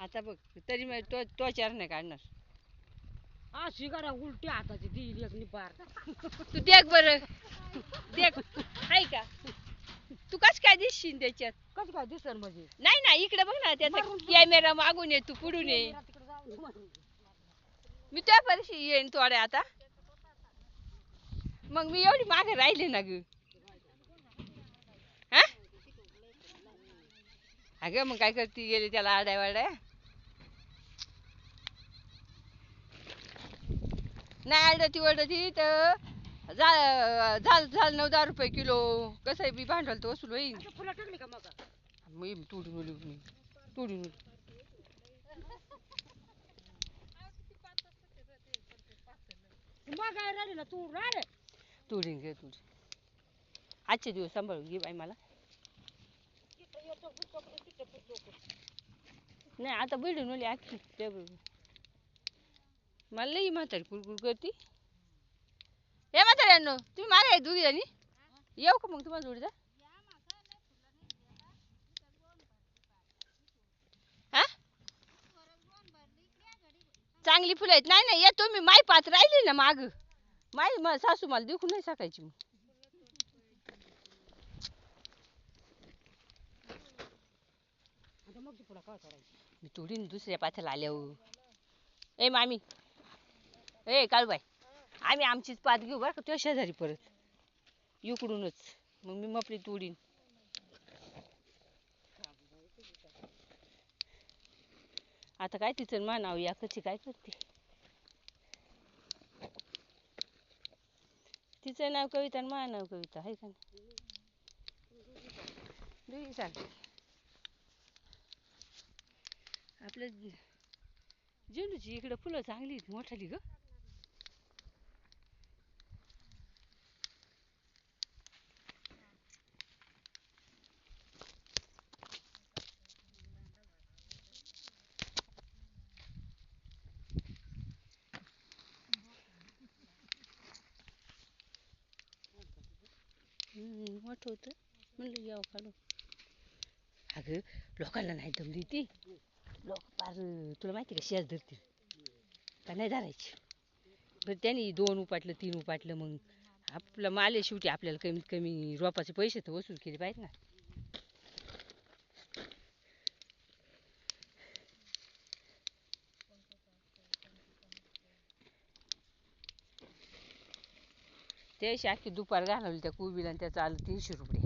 आता बघ तरी मग तो चार नाही काढणार. हा शिगारा उलटी हाताची ती एक निपार. तू देख बरं देख हाय का तू कस काय दिसशील त्याच्यात. कसं काय दिसणार म्हणजे नाही ना इकडे बघ ना त्याचा कॅमेरा मागून ये तू पुढून ये. तिकडे जाऊ मी त्या परिशी येईन थोड्या आता. मग मी एवढी मागे राहिले ना ग. हा अगं मग काय करते गेली त्याला आड्या वाड्या. नाही आडती वडती तर झाल 9-10 रुपये किलो. कसं आहे बी भांडवल तर वसूल होईल. फुलं टाकली का मग मी तोडून तोडून मग काय राहिली ना तू राहिले तोडून घे तुझे आजचे दिवस सांभाळून घे बाई मला. नाही आता बिल्डिंग ओली आखी ते मला लई म्हातारी कुरकुर करती. हे म्हाताऱ्यांनो तुम्ही मागे दोघी जणी येऊ का मग तुम्हाला जोडीदार. हा चांगली फुलं आहेत. नाही नाही या तुम्ही माय पात राहिली ना माग माय सासू मला देखून नाही सकायची. मग मग ती फुलं काय करायची मी तोडीन दुसऱ्या पाथ्याला आल्यावर. ए मामी ए काळूबाई आम्ही आमचीच पात घेऊ बरं का तुझ्या शेजारी परत इकडूनच. मग मी मपली तोडीन. आता काय तिचं मा नाव या कशी काय करते. तिचं नाव कविता आणि माझं नाव कविता आहे का नाही. दोघी सारखी आपल्या झेंडूची इकडं फुलं चांगली मोठाली ग. मोठं होतं म्हणलं यावं काढू. अगं लोकांना नाही दमली ती लोक पार तुला माहिती का शेज धरतील का नाही धरायची. बरं त्यांनी 2 उपाटलं 3 उपाटलं मग आपलं माल आहे शेवटी आपल्याला कमीत कमी रोपाचे पैसे तर वसूल केले पाहिजे ना. त्याशी अख्खी दुपार घालवली त्या कोबीला आणि त्याचं आलं 300 रुपये.